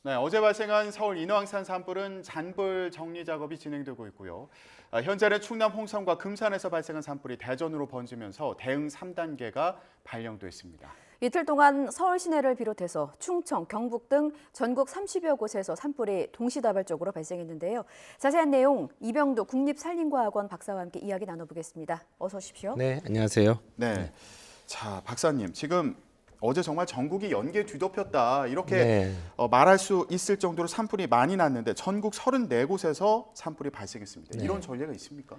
네, 어제 발생한 서울 인왕산 산불은 잔불 정리 작업이 진행되고 있고요. 현재는 충남 홍성과 금산에서 발생한 산불이 대전으로 번지면서 대응 3단계가 발령돼 있습니다. 이틀 동안 서울 시내를 비롯해서 충청, 경북 등 전국 30여 곳에서 산불이 동시다발적으로 발생했는데요. 자세한 내용 이병두 국립산림과학원 박사와 함께 이야기 나눠보겠습니다. 어서 오십시오. 네, 안녕하세요. 네, 자 박사님 지금 어제 정말 전국이 연기에 뒤덮였다 이렇게 네. 말할 수 있을 정도로 산불이 많이 났는데 전국 34곳에서 산불이 발생했습니다. 네. 이런 전례가 있습니까?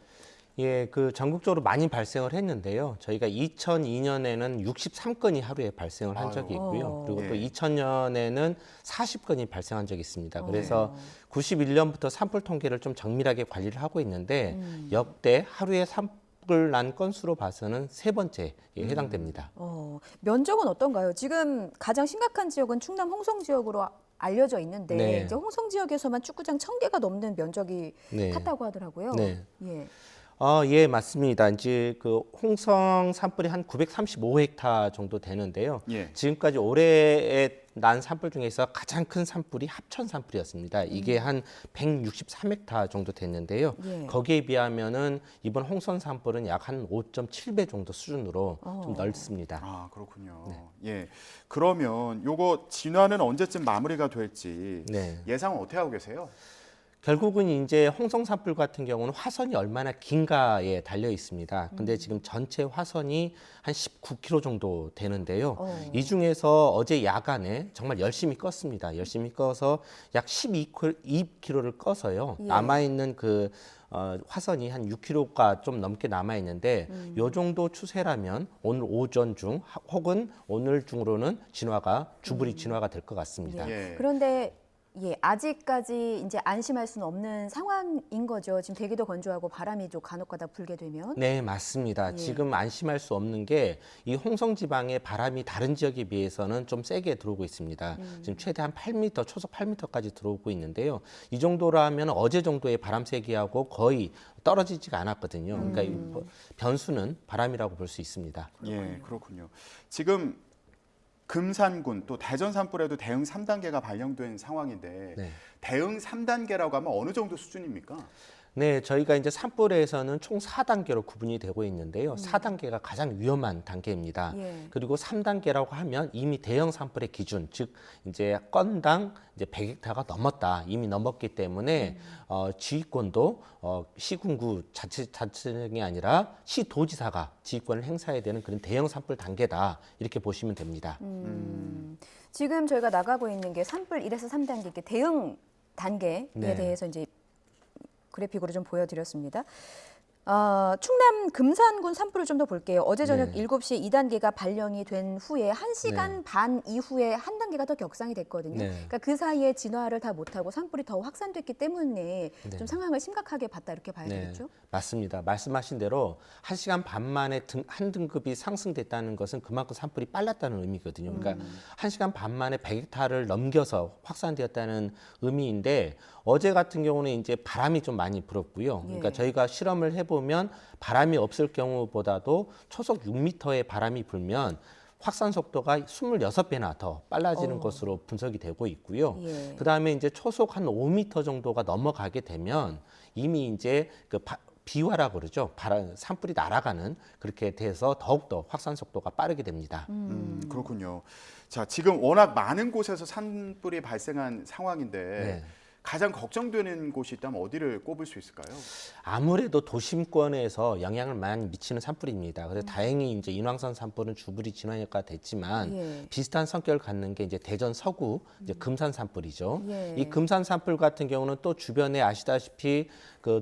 예, 전국적으로 많이 발생을 했는데요. 저희가 2002년에는 63건이 하루에 발생을 한 적이 있고요. 그리고 또 예. 2000년에는 40건이 발생한 적이 있습니다. 그래서 91년부터 산불 통계를 좀 정밀하게 관리를 하고 있는데 역대 하루에 산불 난 건수로 봐서는 세 번째에 해당됩니다. 면적은 어떤가요? 지금 가장 심각한 지역은 충남 홍성 지역으로 알려져 있는데 네. 이제 홍성 지역에서만 축구장 1000개가 넘는 면적이 네. 탔다고 하더라고요. 네. 예. 예, 맞습니다. 이제 홍성 산불이 한 935헥타 정도 되는데요. 예. 지금까지 올해에 난 산불 중에서 가장 큰 산불이 합천 산불이었습니다. 이게 한 163헥타 정도 됐는데요. 예. 거기에 비하면은 이번 홍성 산불은 약 한 5.7배 정도 수준으로 좀 넓습니다. 아 그렇군요. 예, 그러면 요거 진화는 언제쯤 마무리가 될지 네. 예상은 어떻게 하고 계세요? 결국은 이제 홍성 산불 같은 경우는 화선이 얼마나 긴가에 달려 있습니다. 근데 지금 전체 화선이 한 19km 정도 되는데요. 이 중에서 어제 야간에 정말 열심히 껐습니다. 열심히 꺼서 약 12km를 꺼서요. 예. 남아있는 화선이 한 6km가 좀 넘게 남아 있는데 요 정도 추세라면 오늘 오전 중 혹은 오늘 중으로는 주불이 진화가 될 것 같습니다. 예. 그런데 아직까지 이제 안심할 수는 없는 상황인 거죠. 지금 대기도 건조하고 바람이 좀 간혹가다 불게 되면. 네, 맞습니다. 예. 지금 안심할 수 없는 게 이 홍성 지방의 바람이 다른 지역에 비해서는 좀 세게 들어오고 있습니다. 지금 최대한 8m, 초속 8m까지 들어오고 있는데요. 이 정도라면 어제 정도의 바람 세기하고 거의 떨어지지가 않았거든요. 그러니까 이 변수는 바람이라고 볼 수 있습니다. 예, 그렇군요. 지금 금산군 또 대전 산불에도 대응 3단계가 발령된 상황인데 네. 대응 3단계라고 하면 어느 정도 수준입니까? 네, 저희가 이제 산불에서는 총 4단계로 구분이 되고 있는데요. 4단계가 가장 위험한 단계입니다. 예. 그리고 3단계라고 하면 이미 대형 산불의 기준, 즉 이제 건당 이제 100헥타가 넘었다. 이미 넘었기 때문에 지휘권도 시군구 자치령이 아니라 시도지사가 지휘권을 행사해야 되는 그런 대형 산불 단계다. 이렇게 보시면 됩니다. 지금 저희가 나가고 있는 게 산불 1에서 3단계 이렇게 대응 단계에 네. 대해서 이제 그래픽으로 좀 보여드렸습니다. 충남 금산군 산불을 좀 더 볼게요. 어제 저녁 네. 7시에 2단계가 발령이 된 후에 1시간 네. 반 이후에 한 단계가 더 격상이 됐거든요. 네. 그러니까 그 사이에 진화를 다 못하고 산불이 더 확산됐기 때문에 네. 좀 상황을 심각하게 봤다 이렇게 봐야 되겠죠? 맞습니다. 말씀하신 대로 1시간 반 만에 한 등급이 상승됐다는 것은 그만큼 산불이 빨랐다는 의미거든요. 그러니까 1시간 반 만에 100헥타를 넘겨서 확산되었다는 의미인데 어제 같은 경우는 이제 바람이 좀 많이 불었고요. 그러니까 예. 저희가 실험을 해보면 바람이 없을 경우보다도 초속 6m의 바람이 불면 확산 속도가 26배나 더 빨라지는 것으로 분석이 되고 있고요. 예. 그다음에 이제 초속 한 5m 정도가 넘어가게 되면 이미 이제 비화라고 그러죠. 산불이 날아가는 그렇게 돼서 더욱더 확산 속도가 빠르게 됩니다. 그렇군요. 자, 지금 워낙 많은 곳에서 산불이 발생한 상황인데 네. 가장 걱정되는 곳이 있다면 어디를 꼽을 수 있을까요? 아무래도 도심권에서 영향을 많이 미치는 산불입니다. 그래서 다행히 이제 인왕산 산불은 주불이 진화가 됐지만 예. 비슷한 성격을 갖는 게 이제 대전 서구 이제 금산 산불이죠. 예. 이 금산 산불 같은 경우는 또 주변에 아시다시피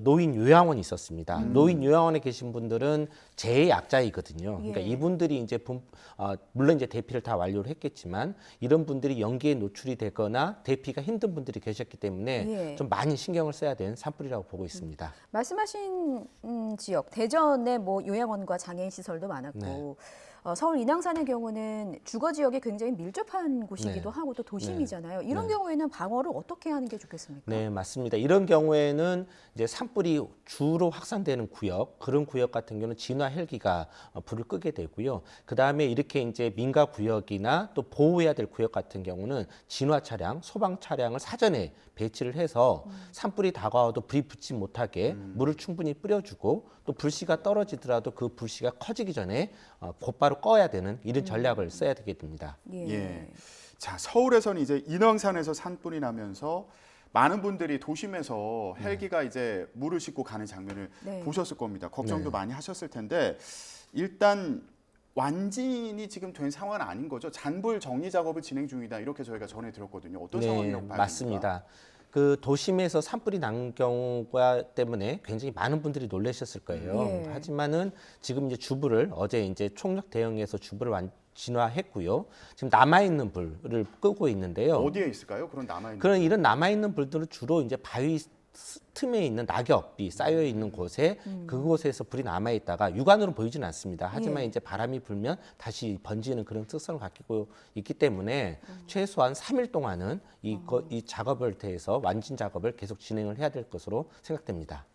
노인 요양원이 있었습니다. 노인 요양원에 계신 분들은 재약자이거든요. 그러니까 예. 이분들이 이제 물론 이제 대피를 다 완료를 했겠지만 이런 분들이 연기에 노출이 되거나 대피가 힘든 분들이 계셨기 때문에 예. 좀 많이 신경을 써야 되는 산불이라고 보고 있습니다. 말씀하신 지역 대전에 뭐 요양원과 장애인 시설도 많았고 네. 서울 인왕산의 경우는 주거 지역이 굉장히 밀접한 곳이기도 네. 하고 또 도심이잖아요. 이런 네. 경우에는 방어를 어떻게 하는 게 좋겠습니까? 네, 맞습니다. 이런 경우에는 이제 산불이 주로 확산되는 구역, 그런 구역 같은 경우는 진화 헬기가 불을 끄게 되고요. 그 다음에 이렇게 이제 민가 구역이나 또 보호해야 될 구역 같은 경우는 진화 차량, 소방 차량을 사전에 배치를 해서 산불이 다가와도 불이 붙지 못하게 물을 충분히 뿌려주고 또 불씨가 떨어지더라도 그 불씨가 커지기 전에 곧바로 꺼야 되는 이런 전략을 써야 되게 됩니다. 예. 자, 서울에서는 이제 인왕산에서 산불이 나면서 많은 분들이 도심에서 헬기가 이제 물을 싣고 가는 장면을 네. 보셨을 겁니다. 걱정도 네. 많이 하셨을 텐데 일단 완진이 지금 된 상황은 아닌 거죠. 잔불 정리 작업을 진행 중이다 이렇게 저희가 전해 들었거든요. 어떤 상황이라고 봐야 맞습니다. 됩니까? 그 도심에서 산불이 난 경우가 때문에 굉장히 많은 분들이 놀라셨을 거예요. 예. 하지만은 지금 이제 주불을 어제 이제 총력 대응해서 주불을 진화했고요. 지금 남아 있는 불을 끄고 있는데요. 어디에 있을까요? 그런 남아있는 그런 이런 남아 있는 불들은 주로 이제 바위 틈에 있는 낙엽이 쌓여 있는 곳에 그곳에서 불이 남아 있다가 육안으로 보이지는 않습니다. 하지만 예. 이제 바람이 불면 다시 번지는 그런 특성을 갖고 있기 때문에 최소한 3일 동안은 이 작업을 대해서 완진 작업을 계속 진행을 해야 될 것으로 생각됩니다.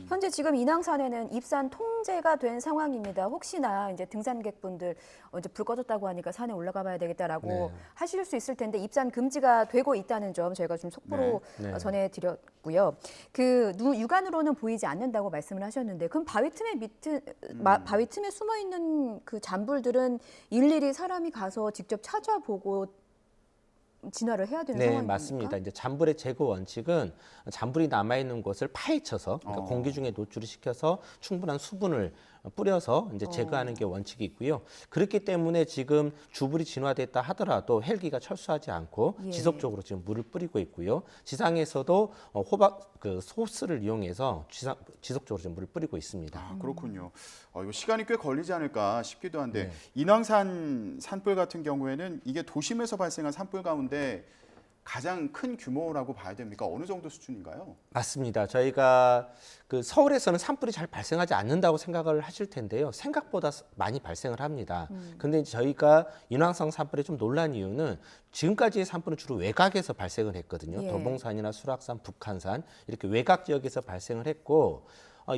현재 지금 인왕산에는 입산 통제가 된 상황입니다. 혹시나 이제 등산객분들 이제 불 꺼졌다고 하니까 산에 올라가 봐야 되겠다라고 네. 하실 수 있을 텐데 입산 금지가 되고 있다는 점 저희가 좀 속보로 네. 네. 전해드렸고요. 그 육안으로는 보이지 않는다고 말씀을 하셨는데 그럼 바위 틈에 숨어 있는 그 잔불들은 일일이 사람이 가서 직접 찾아보고 진화를 해야 되는 네, 상황입니까? 맞습니다. 이제 잔불의 제거 원칙은 잔불이 남아 있는 것을 파헤쳐서 그러니까 공기 중에 노출을 시켜서 충분한 수분을 뿌려서 이제 제거하는 게 원칙이 있고요. 그렇기 때문에 지금 주불이 진화됐다 하더라도 헬기가 철수하지 않고 예. 지속적으로 지금 물을 뿌리고 있고요. 지상에서도 호박 그 소스를 이용해서 지속적으로 지금 물을 뿌리고 있습니다. 아, 그렇군요. 이거 시간이 꽤 걸리지 않을까 싶기도 한데 네. 인왕산 산불 같은 경우에는 이게 도심에서 발생한 산불 가운데 가장 큰 규모라고 봐야 됩니까? 어느 정도 수준인가요? 맞습니다. 저희가 그 서울에서는 산불이 잘 발생하지 않는다고 생각을 하실 텐데요. 생각보다 많이 발생을 합니다. 근데 이제 저희가 인왕산 산불에 좀 놀란 이유는 지금까지의 산불은 주로 외곽에서 발생을 했거든요. 예. 도봉산이나 수락산, 북한산 이렇게 외곽 지역에서 발생을 했고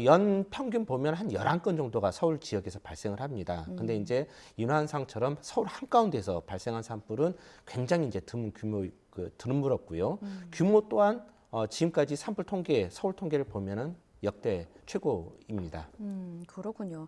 연 평균 보면 한 11건 정도가 서울 지역에서 발생을 합니다. 근데 이제 인왕산처럼 서울 한가운데서 발생한 산불은 굉장히 이제 드문 규모 드물었고요. 규모 또한 지금까지 산불 통계, 서울 통계를 보면은 역대 최고입니다. 그렇군요.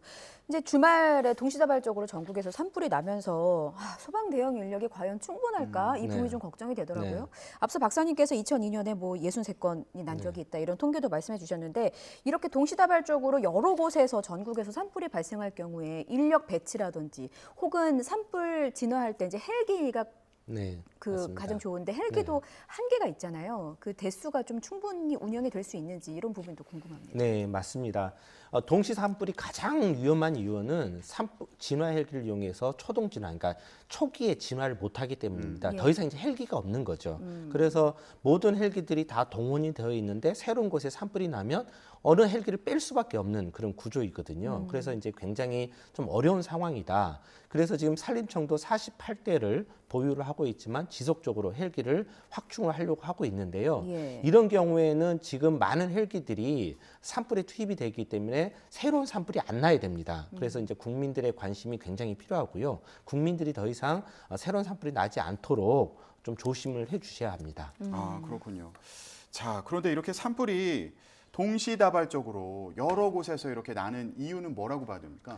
이제 주말에 동시다발적으로 전국에서 산불이 나면서 소방 대응 인력이 과연 충분할까 이 부분이 네. 좀 걱정이 되더라고요. 네. 앞서 박사님께서 2002년에 뭐 63건이 난 적이 있다 이런 통계도 말씀해 주셨는데 이렇게 동시다발적으로 여러 곳에서 전국에서 산불이 발생할 경우에 인력 배치라든지 혹은 산불 진화할 때 이제 헬기가 네, 그 맞습니다. 가장 좋은데 헬기도 한계가 있잖아요. 그 대수가 좀 충분히 운영이 될 수 있는지 이런 부분도 궁금합니다. 네, 맞습니다. 동시 산불이 가장 위험한 이유는 진화 헬기를 이용해서 초동 진화, 그러니까 초기에 진화를 못하기 때문입니다. 예. 더 이상 이제 헬기가 없는 거죠. 그래서 모든 헬기들이 다 동원이 되어 있는데 새로운 곳에 산불이 나면 어느 헬기를 뺄 수밖에 없는 그런 구조이거든요. 그래서 이제 굉장히 좀 어려운 상황이다. 그래서 지금 산림청도 48대를 보유를 하고 있지만 지속적으로 헬기를 확충을 하려고 하고 있는데요. 예. 이런 경우에는 지금 많은 헬기들이 산불에 투입이 되기 때문에 새로운 산불이 안 나야 됩니다. 그래서 이제 국민들의 관심이 굉장히 필요하고요. 국민들이 더 이상 새로운 산불이 나지 않도록 좀 조심을 해 주셔야 합니다. 아, 그렇군요. 자, 그런데 이렇게 산불이 동시다발적으로 여러 곳에서 이렇게 나는 이유는 뭐라고 봐야 됩니까?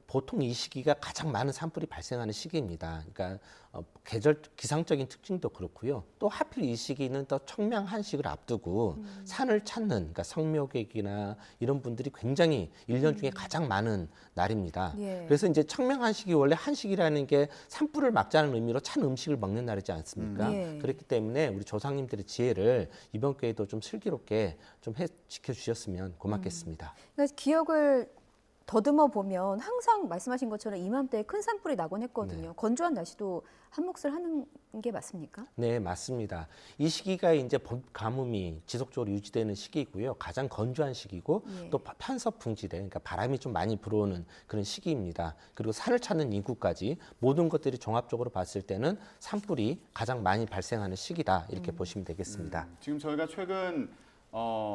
보통 이 시기가 가장 많은 산불이 발생하는 시기입니다. 그러니까 계절 기상적인 특징도 그렇고요. 또 하필 이 시기는 또 청명 한식을 앞두고 산을 찾는 그러니까 성묘객이나 이런 분들이 굉장히 1년 중에 가장 많은 날입니다. 예. 그래서 이제 청명 한식이 원래 한식이라는 게 산불을 막자는 의미로 찬 음식을 먹는 날이지 않습니까? 예. 그렇기 때문에 우리 조상님들의 지혜를 이번 기회에도 좀 슬기롭게 좀 지켜주셨으면 고맙겠습니다. 그러니까 기억을 더듬어 보면 항상 말씀하신 것처럼 이맘때에 큰 산불이 나곤 했거든요. 건조한 날씨도 한 몫을 하는 게 맞습니까? 네, 맞습니다. 이 시기가 이제 봄 가뭄이 지속적으로 유지되는 시기이고요. 가장 건조한 시기고 예. 또 편서 풍지대, 그러니까 바람이 좀 많이 불어오는 그런 시기입니다. 그리고 산을 찾는 인구까지 모든 것들이 종합적으로 봤을 때는 산불이 가장 많이 발생하는 시기다 이렇게 보시면 되겠습니다. 지금 저희가 최근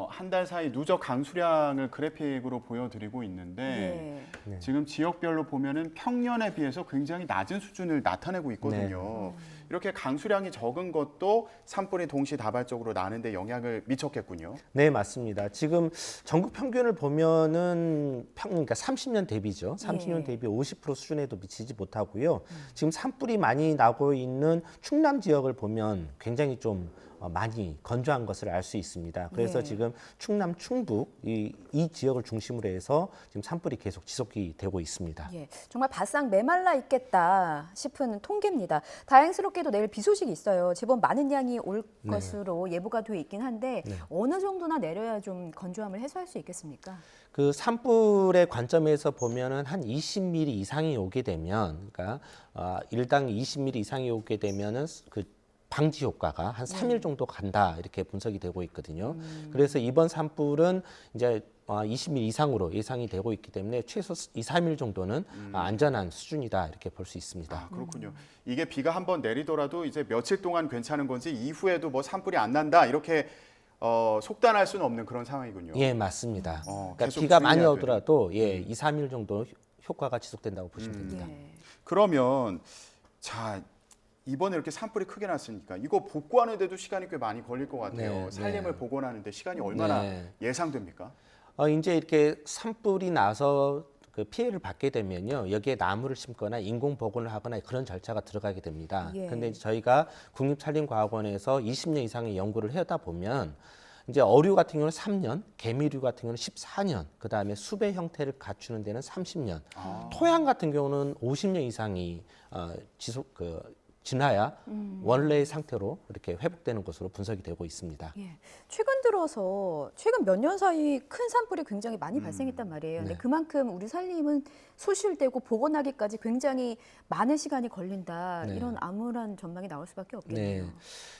한 달 사이 누적 강수량을 그래픽으로 보여드리고 있는데 네. 지금 지역별로 보면은 평년에 비해서 굉장히 낮은 수준을 나타내고 있거든요. 이렇게 강수량이 적은 것도 산불이 동시다발적으로 나는데 영향을 미쳤겠군요. 네, 맞습니다. 지금 전국 평균을 보면은 그러니까 30년 대비죠. 30년 예. 대비 50% 수준에도 미치지 못하고요. 지금 산불이 많이 나고 있는 충남 지역을 보면 굉장히 좀 많이 건조한 것을 알 수 있습니다. 그래서 예. 지금 충남, 충북 이 지역을 중심으로 해서 지금 산불이 계속 지속이 되고 있습니다. 예, 정말 바싹 메말라 있겠다 싶은 통계입니다. 다행스럽게도 내일 비 소식이 있어요. 제법 많은 양이 올 것으로 예보가 돼 있긴 한데 어느 정도나 내려야 좀 건조함을 해소할 수 있겠습니까? 그 산불의 관점에서 보면은 한 20mm 이상이 오게 되면, 그러니까 일당 20mm 이상이 오게 되면은 그 방지 효과가 한 3일 정도 간다 이렇게 분석이 되고 있거든요. 그래서 이번 산불은 이제 20mm 이상으로 예상이 되고 있기 때문에 최소 2, 3일 정도는 안전한 수준이다 이렇게 볼 수 있습니다. 아, 그렇군요. 이게 비가 한번 내리더라도 이제 며칠 동안 괜찮은 건지 이후에도 뭐 산불이 안 난다 이렇게 속단할 수는 없는 그런 상황이군요. 예, 맞습니다. 그러니까 계속 비가 많이 주의해야 오더라도 2, 3일 정도 효과가 지속된다고 보시면 됩니다. 예. 그러면 자 이번에 이렇게 산불이 크게 났으니까 이거 복구하는데도 시간이 꽤 많이 걸릴 것 같아요. 네, 산림을 네. 복원하는데 시간이 얼마나 네. 예상됩니까? 이제 이렇게 산불이 나서 그 피해를 받게 되면요, 여기에 나무를 심거나 인공 복원을 하거나 그런 절차가 들어가게 됩니다. 예. 근데 이제 저희가 국립산림과학원에서 20년 이상의 연구를 해오다 보면 이제 어류 같은 경우는 3년, 개미류 같은 경우는 14년, 그 다음에 수배 형태를 갖추는 데는 30년, 토양 같은 경우는 50년 이상이 지나야 원래의 상태로 이렇게 회복되는 것으로 분석이 되고 있습니다. 예. 최근 몇 년 사이 큰 산불이 굉장히 많이 발생했단 말이에요. 근데 네. 그만큼 우리 산림은 소실되고 복원하기까지 굉장히 많은 시간이 걸린다. 네. 이런 암울한 전망이 나올 수밖에 없겠네요. 네.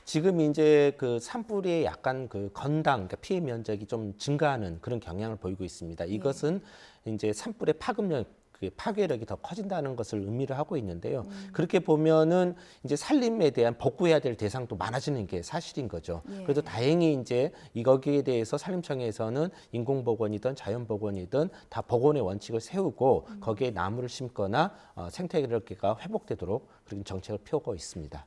지금 이제 그 산불이 약간 그 건당, 그러니까 피해 면적이 좀 증가하는 그런 경향을 보이고 있습니다. 이것은 이제 산불의 파급력, 그 파괴력이 더 커진다는 것을 의미를 하고 있는데요. 그렇게 보면은 이제 산림에 대한 복구해야 될 대상도 많아지는 게 사실인 거죠. 예. 그래도 다행히 이제 거기에 대해서 산림청에서는 인공복원이든 자연복원이든 다 복원의 원칙을 세우고 거기에 나무를 심거나 생태계가 회복되도록 그런 정책을 펴고 있습니다.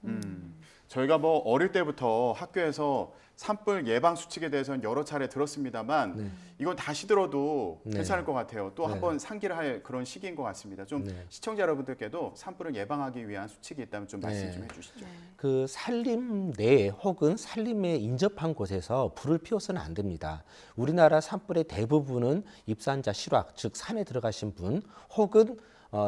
저희가 뭐 어릴 때부터 학교에서 산불 예방 수칙에 대해서는 여러 차례 들었습니다만 이건 다시 들어도 네. 괜찮을 것 같아요. 또 네. 한번 상기를 할 그런 시기인 것 같습니다. 좀 네. 시청자 여러분들께도 산불을 예방하기 위한 수칙이 있다면 좀 말씀 네. 좀 해주시죠. 그 산림 내에 혹은 산림에 인접한 곳에서 불을 피워서는 안 됩니다. 우리나라 산불의 대부분은 입산자 실화, 즉 산에 들어가신 분 혹은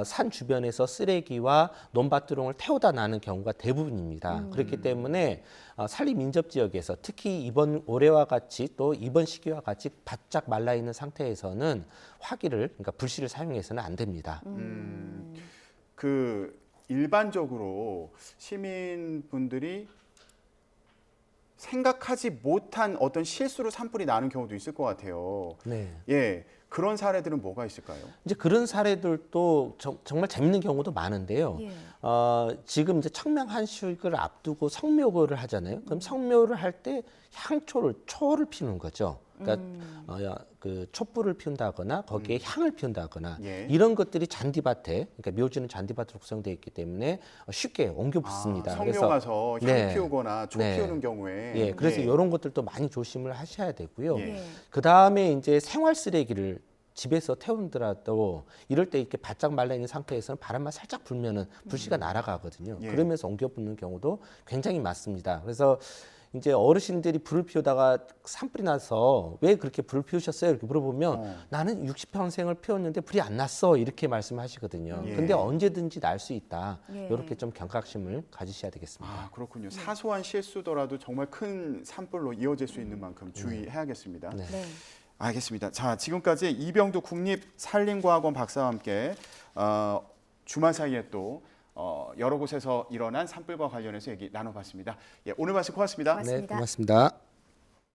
산 주변에서 쓰레기와 논밭두렁을 태우다 나는 경우가 대부분입니다. 그렇기 때문에 산림 인접 지역에서 특히 이번 올해와 같이 또 이번 시기와 같이 바짝 말라 있는 상태에서는 화기를, 그러니까 불씨를 사용해서는 안 됩니다. 그 일반적으로 시민분들이 생각하지 못한 어떤 실수로 산불이 나는 경우도 있을 것 같아요. 네. 예, 그런 사례들은 뭐가 있을까요? 이제 그런 사례들도 정말 재밌는 경우도 많은데요. 예. 지금 이제 청명 한식을 앞두고 성묘를 하잖아요. 그럼 성묘를 할 때 초를 피우는 거죠. 그러니까 그 촛불을 피운다거나 거기에 향을 피운다거나 예. 이런 것들이 잔디밭에, 그러니까 묘지는 잔디밭으로 구성되어 있기 때문에 쉽게 옮겨 붙습니다. 성묘 가서 향 네. 피우거나 초 네. 피우는 경우에 예, 그래서 이런 것들도 많이 조심을 하셔야 되고요. 예. 예. 그 다음에 이제 생활 쓰레기를 집에서 태우더라도 이럴 때 이렇게 바짝 말라 있는 상태에서는 바람만 살짝 불면은 불씨가 날아가거든요. 예. 그러면서 옮겨 붙는 경우도 굉장히 많습니다. 그래서 이제 어르신들이 불을 피우다가 산불이 나서 왜 그렇게 불을 피우셨어요? 이렇게 물어보면 나는 60평생을 피웠는데 불이 안 났어. 이렇게 말씀하시거든요. 예. 근데 언제든지 날 수 있다. 예. 이렇게 좀 경각심을 가지셔야 되겠습니다. 아, 그렇군요. 사소한 실수더라도 정말 큰 산불로 이어질 수 있는 만큼 주의해야겠습니다. 네. 네. 알겠습니다. 자, 지금까지 이병두 국립산림과학원 박사와 함께 주말 사이에 또 여러 곳에서 일어난 산불과 관련해서 얘기 나눠봤습니다. 예, 오늘 말씀 고맙습니다. 고맙습니다. 네, 고맙습니다.